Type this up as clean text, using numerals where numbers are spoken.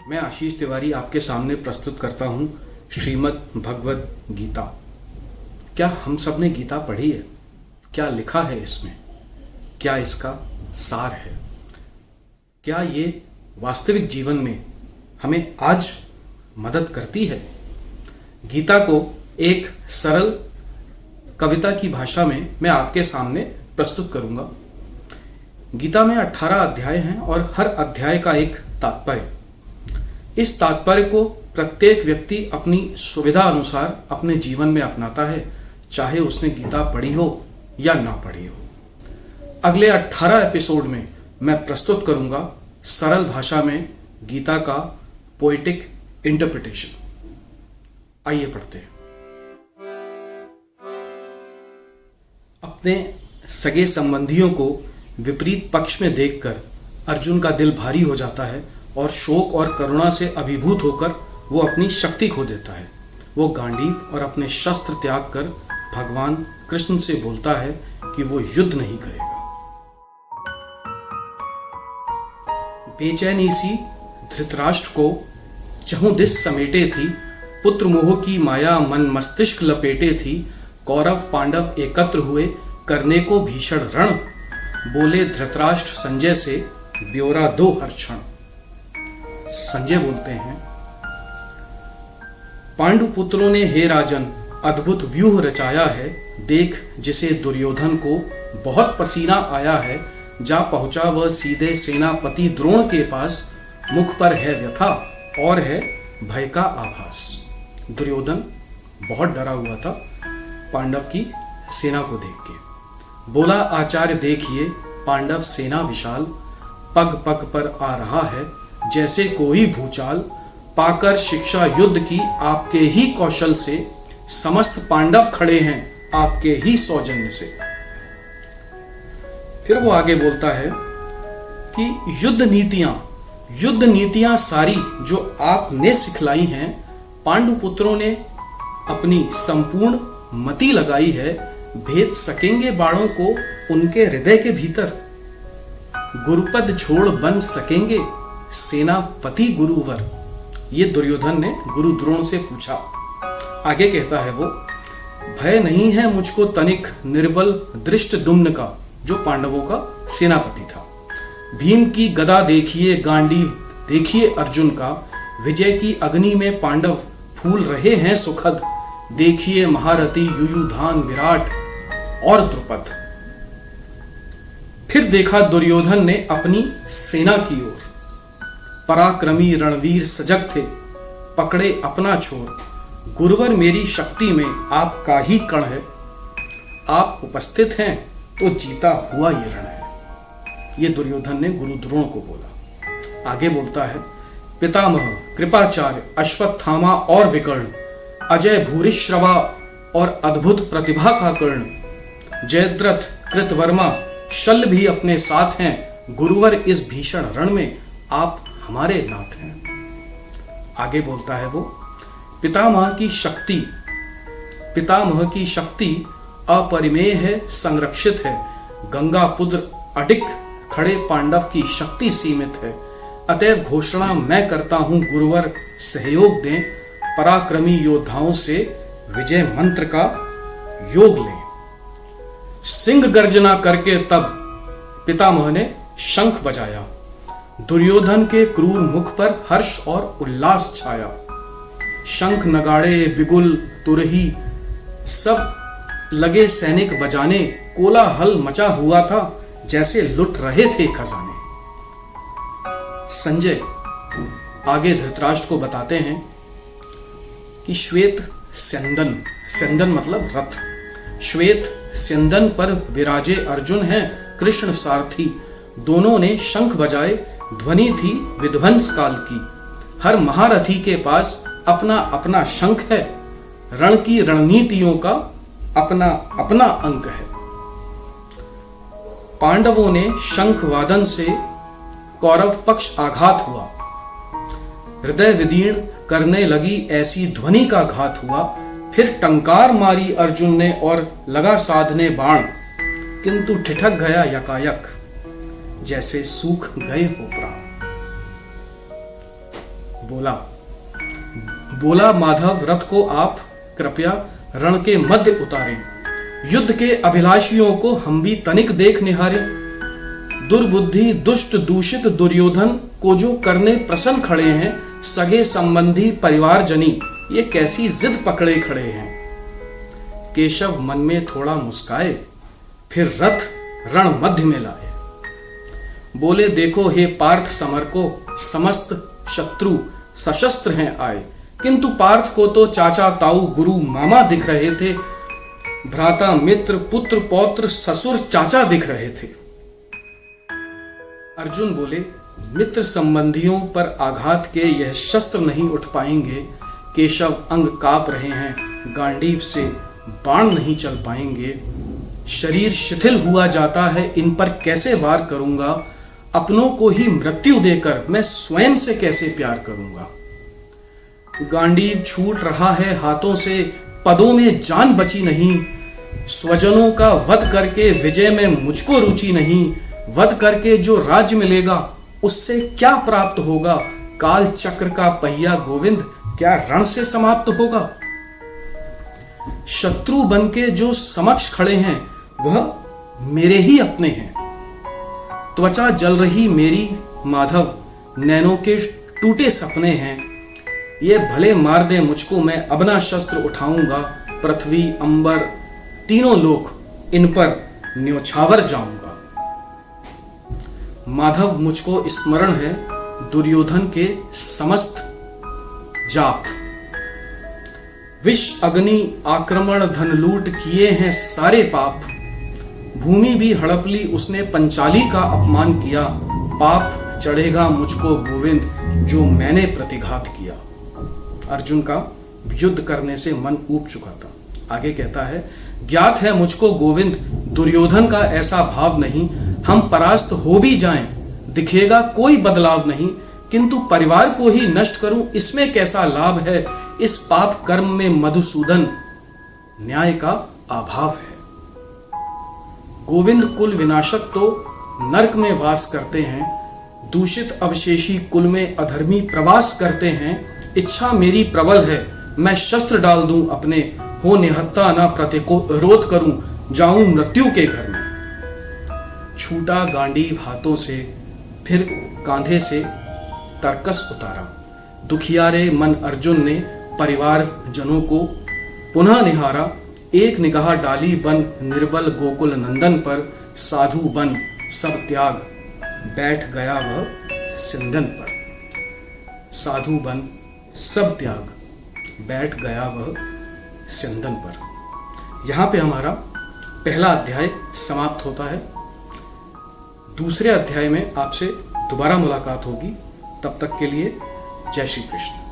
मैं आशीष तिवारी आपके सामने प्रस्तुत करता हूँ श्रीमद् भगवद गीता। क्या हम सब ने गीता पढ़ी है? क्या लिखा है इसमें? क्या इसका सार है? क्या ये वास्तविक जीवन में हमें आज मदद करती है? गीता को एक सरल कविता की भाषा में मैं आपके सामने प्रस्तुत करूंगा। गीता में 18 अध्याय हैं और हर अध्याय का एक तात्पर्य। इस तात्पर्य को प्रत्येक व्यक्ति अपनी सुविधा अनुसार अपने जीवन में अपनाता है, चाहे उसने गीता पढ़ी हो या ना पढ़ी हो। अगले 18 एपिसोड में मैं प्रस्तुत करूंगा सरल भाषा में गीता का पोएटिक इंटरप्रिटेशन। आइए पढ़ते हैं। अपने सगे संबंधियों को विपरीत पक्ष में देखकर अर्जुन का दिल भारी हो जाता है और शोक और करुणा से अभिभूत होकर वो अपनी शक्ति खो देता है। वो गांडीव और अपने शस्त्र त्याग कर भगवान कृष्ण से बोलता है कि वो युद्ध नहीं करेगा। बेचैनी सी धृतराष्ट्र को चहुं दिस समेटे थी, पुत्र मोह की माया मन मस्तिष्क लपेटे थी। कौरव पांडव एकत्र हुए करने को भीषण रण, बोले धृतराष्ट्र संजय से ब्योरा दो हर क्षण। संजय बोलते हैं, पांडु पुत्रों ने हे राजन अद्भुत व्यूह रचाया है। देख जिसे दुर्योधन को बहुत पसीना आया है, जा पहुंचा वह सीधे सेनापति द्रोण के पास। मुख पर है व्यथा और है भय का आभास। दुर्योधन बहुत डरा हुआ था पांडव की सेना को देख के। बोला आचार्य देखिए पांडव सेना विशाल, पग पग पर आ रहा है जैसे कोई भूचाल। पाकर शिक्षा युद्ध की आपके ही कौशल से, समस्त पांडव खड़े हैं आपके ही सौजन्य से। फिर वो आगे बोलता है कि युद्ध नीतियां सारी जो आपने सिखलाई हैं, पांडु पुत्रों ने अपनी संपूर्ण मति लगाई है। भेद सकेंगे बाणों को उनके हृदय के भीतर, गुरुपद छोड़ बन सकेंगे सेनापति गुरुवर। ये दुर्योधन ने गुरु द्रोण से पूछा। आगे कहता है वो, भय नहीं है मुझको तनिक निर्बल धृष्टद्युम्न का, जो पांडवों का सेनापति था। भीम की गदा देखिए गांडीव देखिए अर्जुन का, विजय की अग्नि में पांडव फूल रहे हैं सुखद। देखिए महारथी युयुधान विराट और द्रुपद। फिर देखा दुर्योधन ने अपनी सेना की ओर, पराक्रमी रणवीर सजग थे पकड़े अपना छोर। गुरुवर मेरी शक्ति में आपका ही कण है, आप उपस्थित हैं तो जीता हुआ ये रण है। ये दुर्योधन ने गुरु द्रोण को बोला। आगे बोलता है, पितामह कृपाचार्य अश्वत्थामा और विकर्ण, अजय भूरिश्रवा और अद्भुत प्रतिभा का कर्ण। जयद्रथ कृतवर्मा शल्य भी अपने साथ हैं, गुरुवर इस भीषण रण में आप हमारे नाथ हैं। आगे बोलता है वो, पितामह की शक्ति अपरिमेय है संरक्षित है। गंगा पुत्र अडिग खड़े पांडव की शक्ति सीमित है। अतएव घोषणा मैं करता हूं गुरुवर सहयोग दें, पराक्रमी योद्धाओं से विजय मंत्र का योग लें। सिंह गर्जना करके तब पितामह ने शंख बजाया। दुर्योधन के क्रूर मुख पर हर्ष और उल्लास छाया। शंख नगाड़े बिगुल तुरही सब लगे सैनिक बजाने। कोलाहल मचा हुआ था जैसे लुट रहे थे खजाने। संजय आगे धृतराष्ट्र को बताते हैं कि श्वेत स्यंदन मतलब रथ, श्वेत स्यंदन पर विराजे अर्जुन हैं कृष्ण सारथी। दोनों ने शंख बजाए, ध्वनि थी विध्वंस काल की। हर महारथी के पास अपना अपना शंख है, रण की रणनीतियों का अपना अपना अंक है। पांडवों ने शंख वादन से कौरव पक्ष आघात हुआ। हृदय विदीर्ण करने लगी ऐसी ध्वनि का घात हुआ। फिर टंकार मारी अर्जुन ने और लगा साधने बाण, किंतु ठिठक गया यकायक जैसे सूख गए हो प्राण। बोला माधव, रथ को आप कृपया रण के मध्य उतारें। युद्ध के अभिलाषियों को हम भी तनिक देख निहारें। दुर्बुद्धि दुष्ट दूषित दुर्योधन को जो करने प्रसन्न खड़े हैं, सगे संबंधी परिवारजनी ये कैसी जिद पकड़े खड़े हैं। केशव मन में थोड़ा मुस्काए, फिर रथ रण मध्य में लाए। बोले, देखो हे पार्थ समर को, समस्त शत्रु सशस्त्र हैं आए, किंतु पार्थ को तो चाचा ताऊ गुरु मामा दिख रहे थे, भ्राता मित्र पुत्र पौत्र ससुर चाचा दिख रहे थे। अर्जुन बोले, मित्र संबंधियों पर आघात के यह शस्त्र नहीं उठ पाएंगे। केशव अंग कांप रहे हैं, गांडीव से बाण नहीं चल पाएंगे। शरीर शिथिल हुआ जाता है, इन पर कैसे वार करूंगा। अपनों को ही मृत्यु देकर मैं स्वयं से कैसे प्यार करूंगा। गांडीव छूट रहा है हाथों से, पदों में जान बची नहीं। स्वजनों का वध करके विजय में मुझको रुचि नहीं। वध करके जो राज्य मिलेगा उससे क्या प्राप्त होगा। काल चक्र का पहिया गोविंद क्या रण से समाप्त होगा। शत्रु बन के जो समक्ष खड़े हैं वह मेरे ही अपने हैं। त्वचा जल रही मेरी माधव, नैनों के टूटे सपने हैं। ये भले मार दे मुझको, मैं अपना शस्त्र उठाऊंगा। पृथ्वी अंबर तीनों लोक इन पर न्योछावर जाऊंगा। माधव मुझको स्मरण है दुर्योधन के समस्त जाप। विष अग्नि आक्रमण धन लूट किए हैं सारे पाप। भूमि भी हड़प ली उसने, पंचाली का अपमान किया। पाप चढ़ेगा मुझको गोविंद जो मैंने प्रतिघात किया। अर्जुन का युद्ध करने से मन ऊब चुका था। आगे कहता है, ज्ञात है मुझको गोविंद दुर्योधन का ऐसा भाव नहीं। हम परास्त हो भी जाएं दिखेगा कोई बदलाव नहीं, किंतु परिवार को ही नष्ट करूं इसमें कैसा लाभ है। इस पाप कर्म में मधुसूदन न्याय का अभाव है। गोविंद कुल विनाशक तो नरक में वास करते हैं, दूषित अवशेषी कुल में अधर्मी प्रवास करते हैं। इच्छा मेरी प्रबल है, मैं शस्त्र डाल दूं अपने, हो निहत्ता न प्रतिरोध करूं, जाऊं मृत्यु के घर में। छूटा गांडीव हाथों से, फिर कांधे से तरकस उतारा। दुखियारे मन अर्जुन ने परिवार जनों को पुनः निहारा। एक निगाह डाली बन निर्बल गोकुल नंदन पर, साधु बन सब त्याग बैठ गया वह सिंदन पर। साधु बन सब त्याग बैठ गया वह सिंदन पर। यहाँ पे हमारा पहला अध्याय समाप्त होता है। दूसरे अध्याय में आपसे दोबारा मुलाकात होगी। तब तक के लिए जय श्री कृष्ण।